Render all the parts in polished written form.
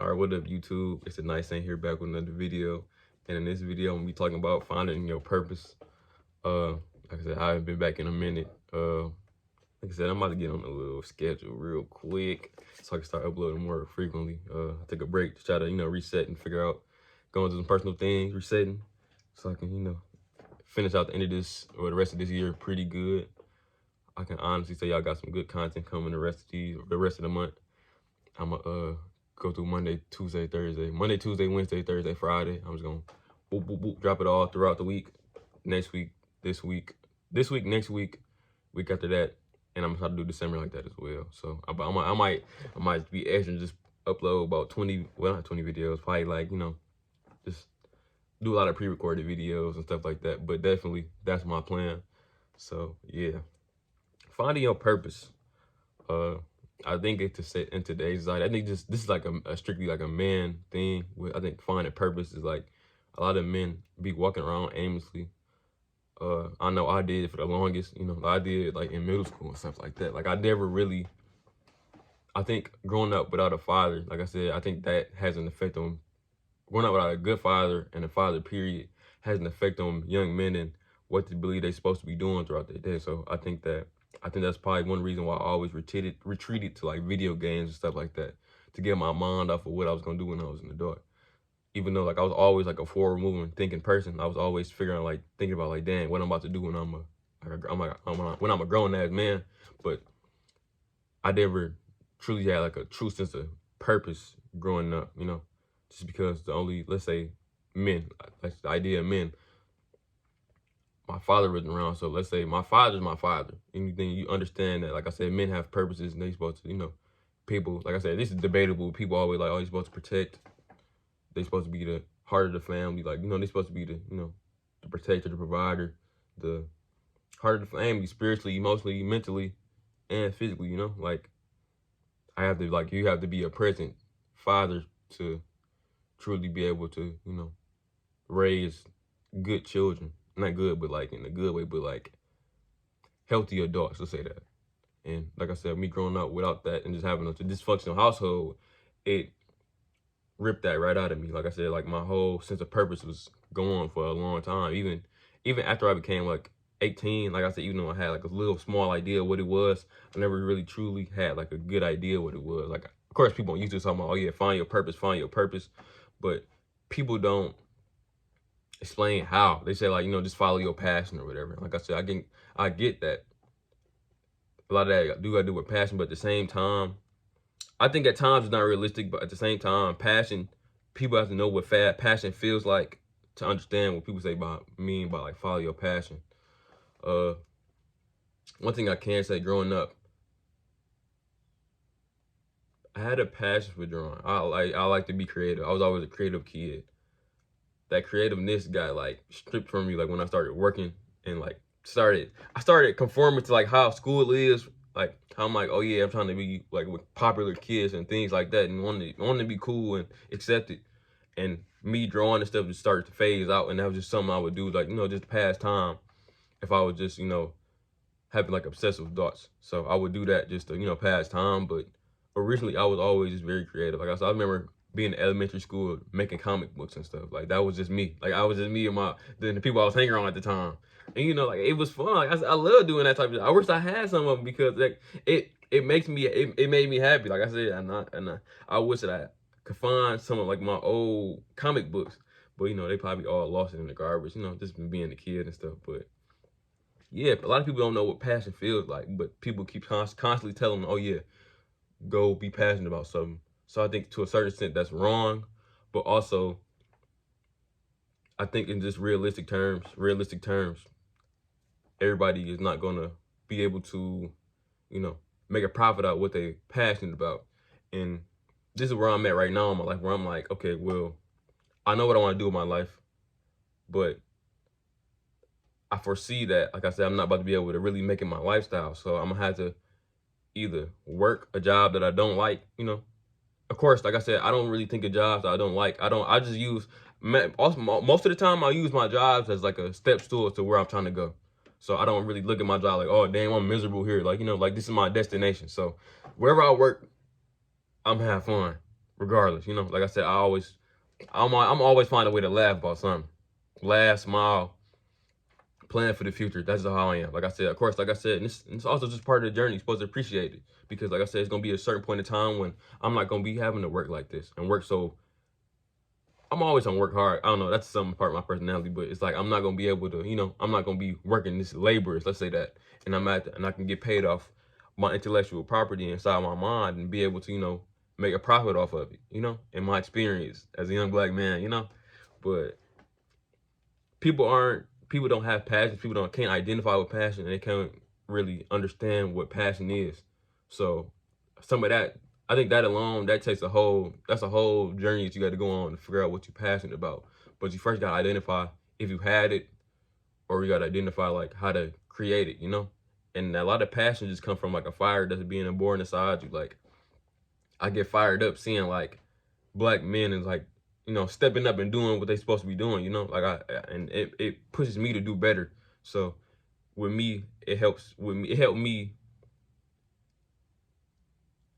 All right, what up, YouTube? It's a nice thing here back with another video. And in this video, I'm gonna be talking about finding your purpose. Like I said, I haven't been back in a minute. Like I said, I'm about to get on a little schedule real quick so I can start uploading more frequently. Take a break to try to, reset and figure out, going through some personal things, resetting, so I can, finish out the end of this or the rest of this year pretty good. I can honestly say y'all got some good content coming the rest of the month. I'm gonna go through Monday, Tuesday, Wednesday, Thursday, Friday. I'm just gonna boop, boop, boop, drop it all throughout the week. Next week, this week, next week, week after that, and I'm gonna try to do December like that as well. So I might be extra and just upload about 20, well not 20 videos, probably like just do a lot of pre-recorded videos and stuff like that. But definitely that's my plan. So yeah, finding your purpose. I think it's to set in today's society. I think this is like a strictly like a man thing. I think finding purpose is like a lot of men be walking around aimlessly. I know I did for the longest. I did like in middle school and stuff like that. Like I never really. I think growing up without a father, like I said, I think that has an effect on growing up without a good father and a father period has an effect on young men and what they believe they're supposed to be doing throughout their day. So I think that's probably one reason why I always retreated to like video games and stuff like that to get my mind off of what I was gonna do when I was an adult. Even though like I was always like a forward moving thinking person, I was always thinking about like, dang, what I'm about to do when when I'm a grown ass man. But I never truly had like a true sense of purpose growing up, just because the only, let's say, men, like the idea of men, my father wasn't around, so let's say my father's my father. Anything you understand that, like I said, men have purposes and they supposed to, people, like I said, this is debatable. People always like, oh, you're supposed to protect. They're supposed to be the heart of the family. Like, they're supposed to be the protector, the provider, the heart of the family, spiritually, emotionally, mentally, and physically, like you have to be a present father to truly be able to, raise good children. Not good, but like in a good way, but like healthy adults, let's say that. And like I said, me growing up without that and just having a dysfunctional household, it ripped that right out of me. Like I said, like my whole sense of purpose was gone for a long time. Even after I became like 18, like I said, even though I had like a little small idea of what it was, I never really truly had like a good idea what it was. Like, of course, people used to talk about, oh yeah, find your purpose. But people don't explain how. They say like, just follow your passion or whatever. Like I said, I get that. A lot of that do gotta do with passion, but at the same time, I think at times it's not realistic, but at the same time, passion, people have to know what passion feels like to understand what people mean by like follow your passion. One thing I can say, growing up, I had a passion for drawing. I like to be creative. I was always a creative kid. That creativeness got like stripped from me like when I started working and like I started conforming to like how school is, like how I'm like, oh yeah, I'm trying to be like with popular kids and things like that, and wanting to be cool and accepted. And me drawing and stuff just started to phase out, and that was just something I would do, like, just pass time if I was just, having like obsessive thoughts. So I would do that just to, pass time. But originally I was always just very creative. Like I said, I remember being in elementary school making comic books and stuff. Like that was just me. Like I was just me and the people I was hanging around at the time. And like it was fun. Like I love doing that type of stuff. I wish I had some of them because like it made me happy. Like I said, I wish that I could find some of like my old comic books. But they probably all lost it in the garbage, just being a kid and stuff. But yeah, a lot of people don't know what passion feels like, but people keep constantly telling them, oh yeah, go be passionate about something. So I think to a certain extent that's wrong, but also I think in just realistic terms, everybody is not gonna be able to, make a profit out of what they're passionate about. And this is where I'm at right now in my life, where I'm like, okay, well, I know what I want to do with my life, but I foresee that, like I said, I'm not about to be able to really make it my lifestyle. So I'm gonna have to either work a job that I don't like, Of course, like I said, I don't really think of jobs that I don't like. I just use, most of the time I use my jobs as like a step stool to where I'm trying to go. So I don't really look at my job like, oh, damn, I'm miserable here. Like, like this is my destination. So wherever I work, I'm having fun. regardless. You know, like I said, I'm always find a way to laugh about something, laugh, smile, plan for the future. That's just how I am. Like I said, of course, like I said, and it's also just part of the journey. You're supposed to appreciate it because, like I said, it's gonna be a certain point in time when I'm not gonna be having to work like this and work so. I'm always on work hard. I don't know. That's some part of my personality, but it's like I'm not gonna be able to, you know, I'm not gonna be working this laborious. Let's say that, and and I can get paid off my intellectual property inside my mind and be able to, you know, make a profit off of it. You know, in my experience as a young black man, you know, but people don't have passion. People don't can't identify with passion, and they can't really understand what passion is. So some of that, I think that alone, that's a whole journey that you got to go on to figure out what you're passionate about. But you first got to identify if you had it, or you got to identify like how to create it, you know. And a lot of passion just come from like a fire that's being born inside you. Like I get fired up seeing like black men is like, you know, stepping up and doing what they supposed to be doing, you know, like and it pushes me to do better. So with me, it helped me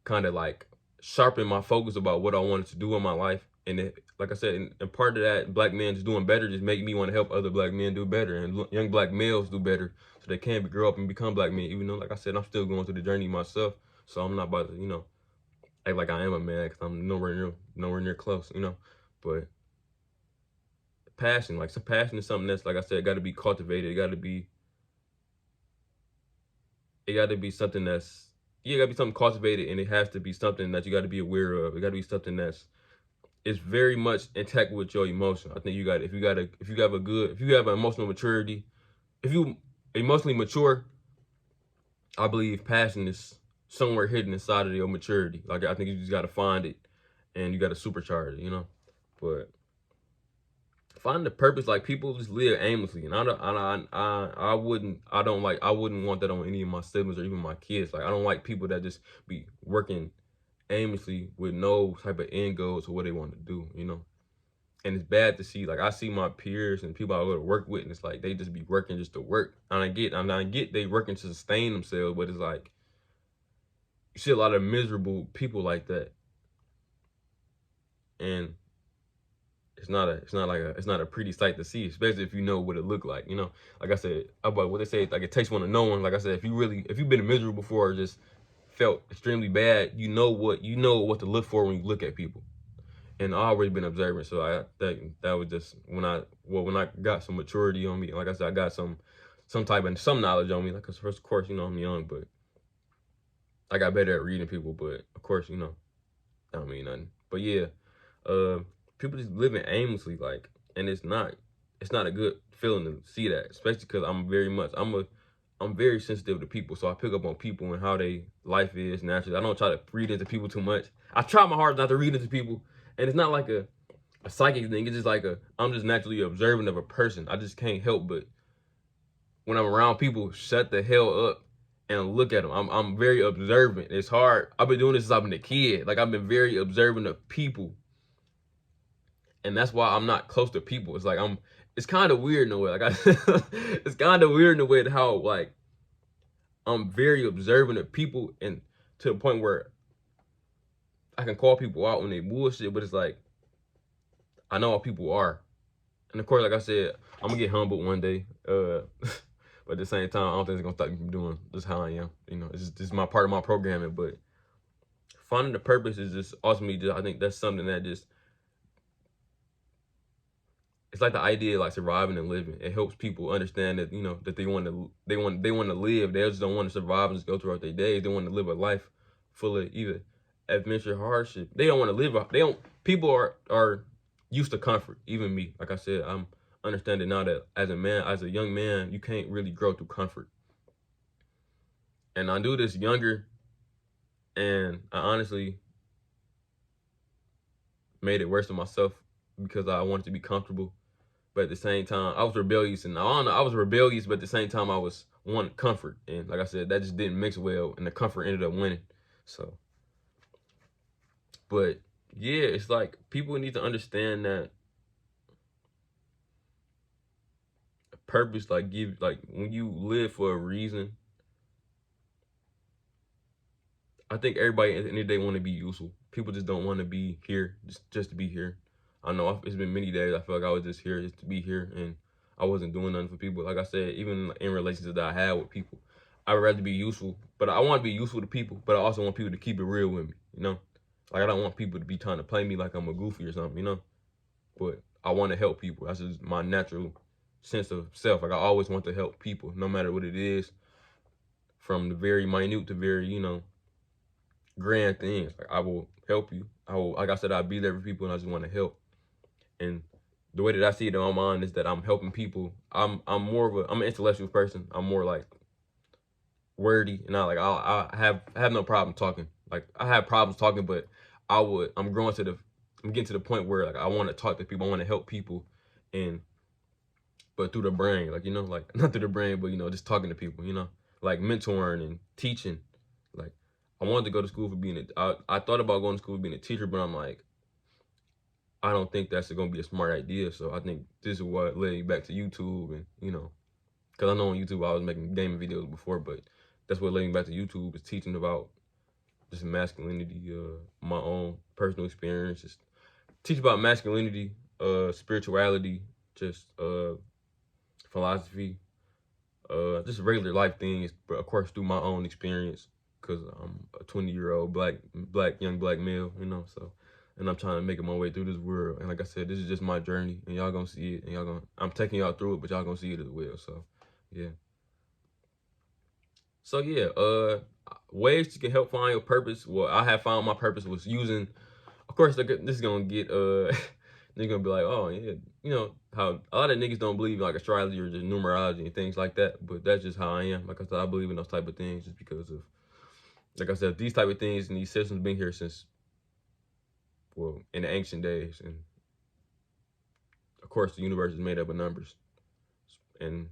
kind of like sharpen my focus about what I wanted to do in my life. And like I said, and part of that, black men just doing better just make me want to help other black men do better and young black males do better so they can grow up and become black men. Even though, like I said, I'm still going through the journey myself. So I'm not about to, you know, act like I am a man because I'm nowhere near close, you know. But passion, like some passion is something that's, like I said, got to be cultivated. It got to be something that's, yeah, it got to be something cultivated, and it has to be something that you got to be aware of. It got to be something that's, it's very much intact with your emotion. I think if you have an emotional maturity, if you emotionally mature, I believe passion is somewhere hidden inside of your maturity. Like I think you just got to find it, and you got to supercharge it, you know. But finding the purpose, like people just live aimlessly, and I wouldn't want that on any of my siblings or even my kids. Like I don't like people that just be working aimlessly with no type of end goals or what they want to do, you know. And it's bad to see. Like I see my peers and people I go to work with, and it's like they just be working just to work. And I get they working to sustain themselves, but it's like you see a lot of miserable people like that, and it's not a pretty sight to see, especially if you know what it look like. You know, like I said about what they say, like it takes one to know one. Like I said, if you've been miserable before or just felt extremely bad, you know what to look for when you look at people. And I already been observant, so I think that was just when I got some maturity on me. Like I said, I got some type of some knowledge on me. Like, 'cause first, of course, you know I'm young, but I got better at reading people. But of course, you know, that don't mean nothing. But yeah, uh, people just living aimlessly, like, and it's not a good feeling to see that, especially because I'm very sensitive to people, so I pick up on people and how they life is naturally. I don't try to read into people too much. I try my hardest not to read into people, and it's not like a psychic thing. It's just like I'm just naturally observant of a person. I just can't help but when I'm around people, shut the hell up and look at them. I'm very observant. It's hard. I've been doing this since I've been a kid. Like I've been very observant of people, and that's why I'm not close to people. It's like it's kind of weird in a way. Like it's kind of weird in a way how like I'm very observant of people, and to the point where I can call people out when they bullshit, but it's like I know how people are. And of course, like I said, I'm gonna get humbled one day. But at the same time, I don't think it's gonna stop me from doing just how I am. You know, it's just my part of my programming. But finding the purpose is just ultimately just, I think that's something that just, it's like the idea of like surviving and living. It helps people understand that, you know, that they want to live. They just don't want to survive and just go throughout their days. They want to live a life full of either adventure, hardship. They don't want to live. They don't. People are used to comfort. Even me, like I said, I'm understanding now that as a young man, you can't really grow through comfort. And I do this younger, and I honestly made it worse for myself because I wanted to be comfortable. But at the same time, I was rebellious, and I don't know, I was rebellious, but at the same time, I was wanting comfort. And like I said, that just didn't mix well, and the comfort ended up winning. So, but yeah, it's like people need to understand that purpose, like when you live for a reason, I think everybody at the end of the day want to be useful. People just don't want to be here just to be here. I know it's been many days I feel like I was just here just to be here, and I wasn't doing nothing for people. Like I said, even in relationships that I had with people, I would rather be useful, but I want to be useful to people, but I also want people to keep it real with me, you know? Like, I don't want people to be trying to play me like I'm a goofy or something, you know? But I want to help people. That's just my natural sense of self. Like, I always want to help people, no matter what it is, from the very minute to very, you know, grand things. Like, I will help you. I will, like I said, I'll be there for people, and I just want to help. And the way that I see it in my mind is that I'm helping people. I'm an intellectual person. I'm more like wordy, and I have no problem talking. Like, I have problems talking, but I'm getting to the point where like I want to talk to people. I want to help people, and but through the brain, like, you know, like not through the brain, but, you know, just talking to people, you know, like mentoring and teaching. Like, I wanted to go to school for being I thought about going to school for being a teacher, but I'm like, I don't think that's going to be a smart idea. So I think this is what led me back to YouTube, and, you know, because I know on YouTube I was making gaming videos before, but that's what led me back to YouTube, is teaching about just masculinity, my own personal experiences, teach about masculinity, spirituality, just philosophy, just regular life things, but of course through my own experience, because I'm a 20-year-old young black male, you know, so, and I'm trying to make my way through this world. And like I said, this is just my journey, and y'all gonna see it, and I'm taking y'all through it, but y'all gonna see it as well. So yeah. So yeah, ways you can help find your purpose. Well, I have found my purpose was using, of course, this is gonna get they're gonna be like, oh yeah, you know how a lot of niggas don't believe in like astrology or just numerology and things like that, but that's just how I am. Like I said, I believe in those type of things just because of, like I said, these type of things and these systems been here since, well, in the ancient days, and of course the universe is made up of numbers, and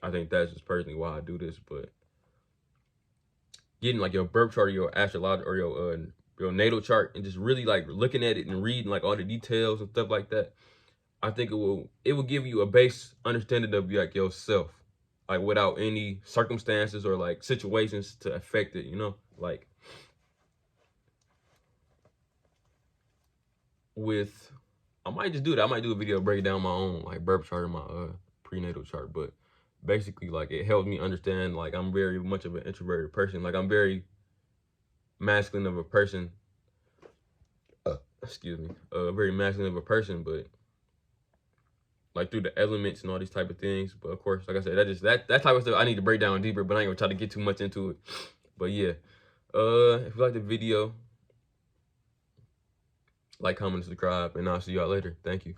I think that's just personally why I do this. But getting like your birth chart or your astrology or your natal chart and just really like looking at it and reading like all the details and stuff like that, I think it will give you a base understanding of like yourself, like without any circumstances or like situations to affect it, you know? Like I might just do that. I might do a video breaking down my own like birth chart and my prenatal chart, but basically like it helps me understand like I'm very much of an introverted person. Like I'm very masculine of a person. Excuse me. Very masculine of a person, but like through the elements and all these type of things. But of course, like I said, that type of stuff I need to break down deeper, but I ain't gonna try to get too much into it. But yeah, if you like the video, like, comment, subscribe, and I'll see y'all later. Thank you.